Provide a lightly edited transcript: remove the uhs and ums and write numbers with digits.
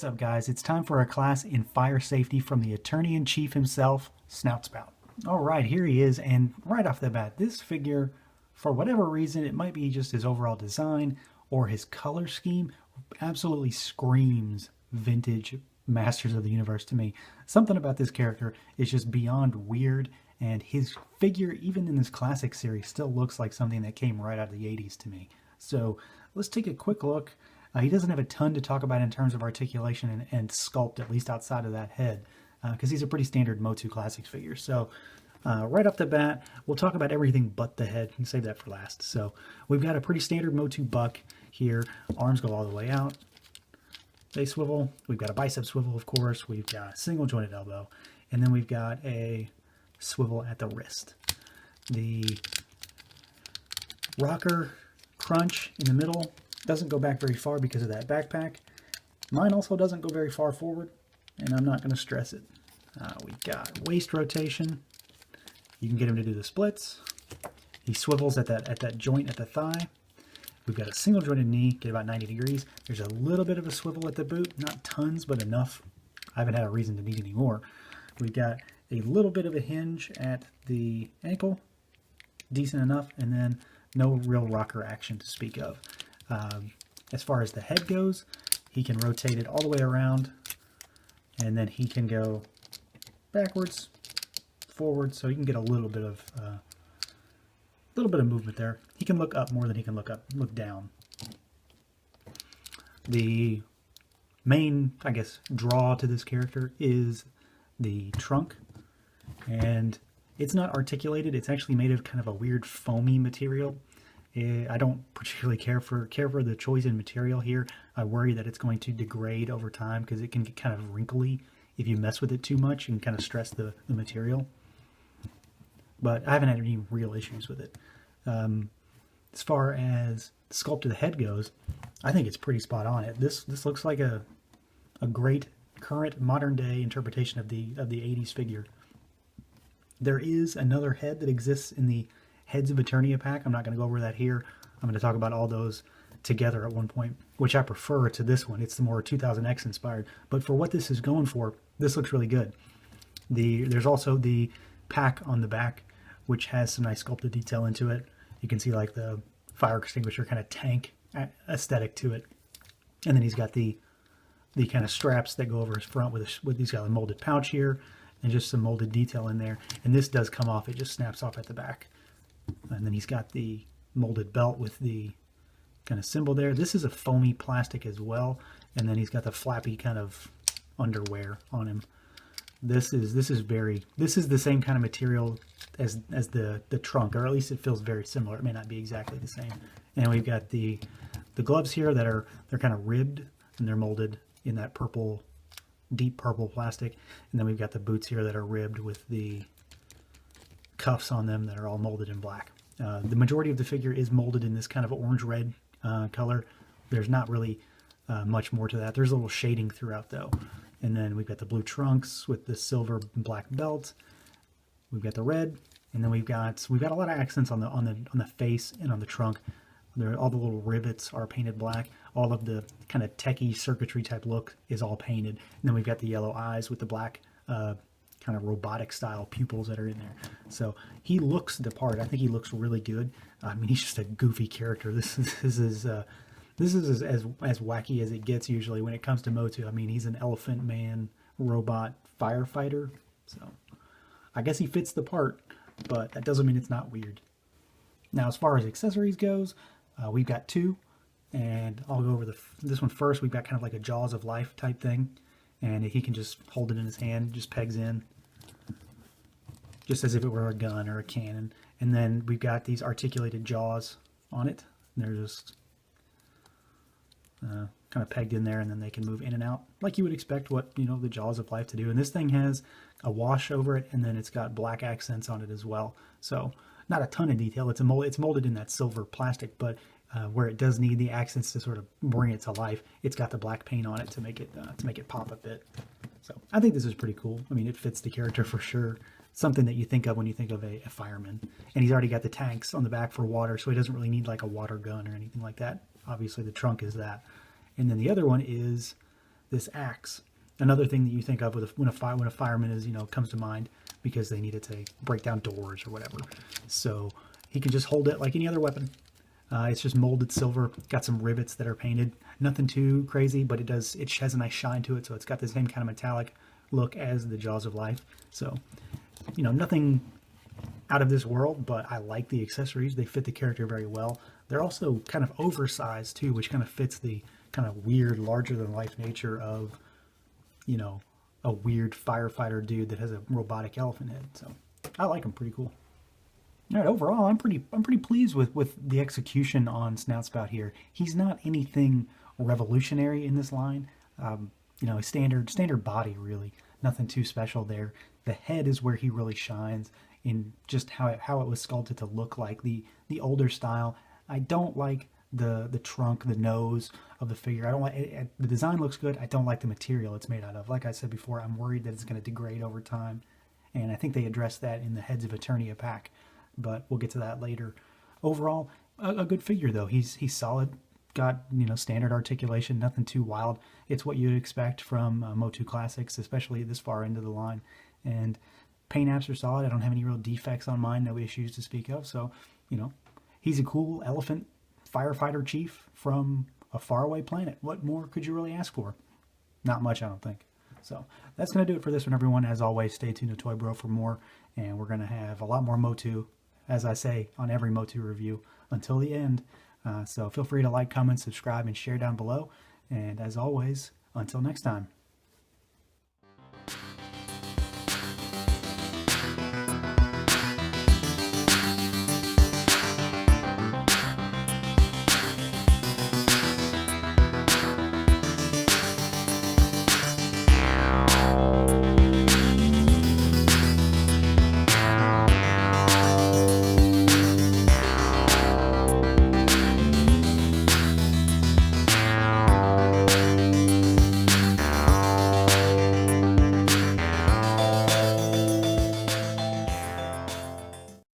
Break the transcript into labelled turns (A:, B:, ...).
A: What's up, guys? It's time for a class in fire safety from the Attorney-in-Chief himself, Snout Spout. All right, here he is, and right off the bat, this figure, for whatever reason, it might be just his overall design or his color scheme, absolutely screams vintage Masters of the Universe to me. Something about this character is just beyond weird, and his figure, even in this classic series, still looks like something that came right out of the 80s to me. So let's take a quick look. He doesn't have a ton to talk about in terms of articulation and sculpt, at least outside of that head, because he's a pretty standard Motu Classics figure. So right off the bat, we'll talk about everything but the head and save that for last. So we've got a pretty standard Motu buck here. Arms go all the way out. They swivel. We've got a bicep swivel, of course. We've got a single jointed elbow. And then we've got a swivel at the wrist. The rocker crunch in the middle doesn't go back very far because of that backpack. Mine also doesn't go very far forward, and I'm not going to stress it. We've got waist rotation. You can get him to do the splits. He swivels at that joint at the thigh. We've got a single jointed knee, get about 90 degrees. There's a little bit of a swivel at the boot, not tons, but enough. I haven't had a reason to need any more. We've got a little bit of a hinge at the ankle, decent enough, and then no real rocker action to speak of. As far as the head goes, he can rotate it all the way around, and then he can go backwards, forward, so you can get a little bit of movement there. He can look up more than he can look down. The main, I guess, draw to this character is the trunk, and it's not articulated. It's actually made of kind of a weird foamy material. I don't particularly care for the choice in material here. I worry that it's going to degrade over time because it can get kind of wrinkly if you mess with it too much and kind of stress the material. But I haven't had any real issues with it. As far as the sculpt of the head goes, I think it's pretty spot on. This looks like a great current modern day interpretation of the 80s figure. There is another head that exists in the Heads of Eternia pack. I'm not going to go over that here. I'm going to talk about all those together at one point, which I prefer to this one. It's the more 2000X inspired. But for what this is going for, this looks really good. There's also the pack on the back, which has some nice sculpted detail into it. You can see like the fire extinguisher kind of tank aesthetic to it. And then he's got the kind of straps that go over his front with he's got a molded pouch here and just some molded detail in there. And this does come off. It just snaps off at the back. And then he's got the molded belt with the kind of symbol there. This is a foamy plastic as well. And then he's got the flappy kind of underwear on him. This is the same kind of material as the trunk, or at least it feels very similar. It may not be exactly the same. And we've got the gloves here they're kind of ribbed, and they're molded in that purple, deep purple plastic. And then we've got the boots here that are ribbed with the cuffs on them that are all molded in black. The majority of the figure is molded in this kind of orange-red color. There's not really much more to that. There's a little shading throughout, though. And then we've got the blue trunks with the silver and black belt. We've got the red, and then we've got a lot of accents on the face and on the trunk. All the little rivets are painted black. All of the kind of techie circuitry type look is all painted. And then we've got the yellow eyes with the black kind of robotic style pupils that are in there. So he looks the part. I think he looks really good. I mean, he's just a goofy character. This is as wacky as it gets usually when it comes to Motu. I mean, he's an elephant man robot firefighter. So I guess he fits the part, but that doesn't mean it's not weird. Now, as far as accessories goes, we've got two, and I'll go over this one first. We've got kind of like a Jaws of Life type thing. And he can just hold it in his hand, just pegs in, just as if it were a gun or a cannon. And then we've got these articulated jaws on it. They're just kind of pegged in there, and then they can move in and out like you would expect the Jaws of Life to do. And this thing has a wash over it, and then it's got black accents on it as well. So not a ton of detail. It's molded in that silver plastic, but where it does need the accents to sort of bring it to life, it's got the black paint on it to make it pop a bit. So I think this is pretty cool. I mean, it fits the character for sure. Something that you think of when you think of a fireman. And he's already got the tanks on the back for water, so he doesn't really need like a water gun or anything like that. Obviously, the trunk is that. And then the other one is this axe. Another thing that you think of when a fireman is, comes to mind, because they need it to break down doors or whatever. So he can just hold it like any other weapon. It's just molded silver, got some rivets that are painted. Nothing too crazy, but it has a nice shine to it, so it's got the same kind of metallic look as the Jaws of Life. So, nothing out of this world, but I like the accessories. They fit the character very well. They're also kind of oversized too, which kind of fits the kind of weird, larger-than-life nature of, a weird firefighter dude that has a robotic elephant head. So I like them. Pretty cool. All right, overall, I'm pretty pleased with the execution on Snout Spout here. He's not anything revolutionary in this line. Standard body, really. Nothing too special there. The head is where he really shines in just how it was sculpted to look like the older style. I don't like the trunk, the nose of the figure. I don't like it. The design looks good. I don't like the material it's made out of. Like I said before, I'm worried that it's going to degrade over time, and I think they addressed that in the Heads of Eternia pack, but we'll get to that later. Overall, a good figure though. He's solid. Got standard articulation, nothing too wild. It's what you'd expect from Motu Classics, especially this far into the line. And paint apps are solid. I don't have any real defects on mine, no issues to speak of. So, he's a cool elephant firefighter chief from a faraway planet. What more could you really ask for? Not much, I don't think. So that's going to do it for this one, everyone. As always, stay tuned to Toy Bro for more, and we're going to have a lot more Motu, as I say, on every Motu review until the end. So feel free to like, comment, subscribe, and share down below. And as always, until next time.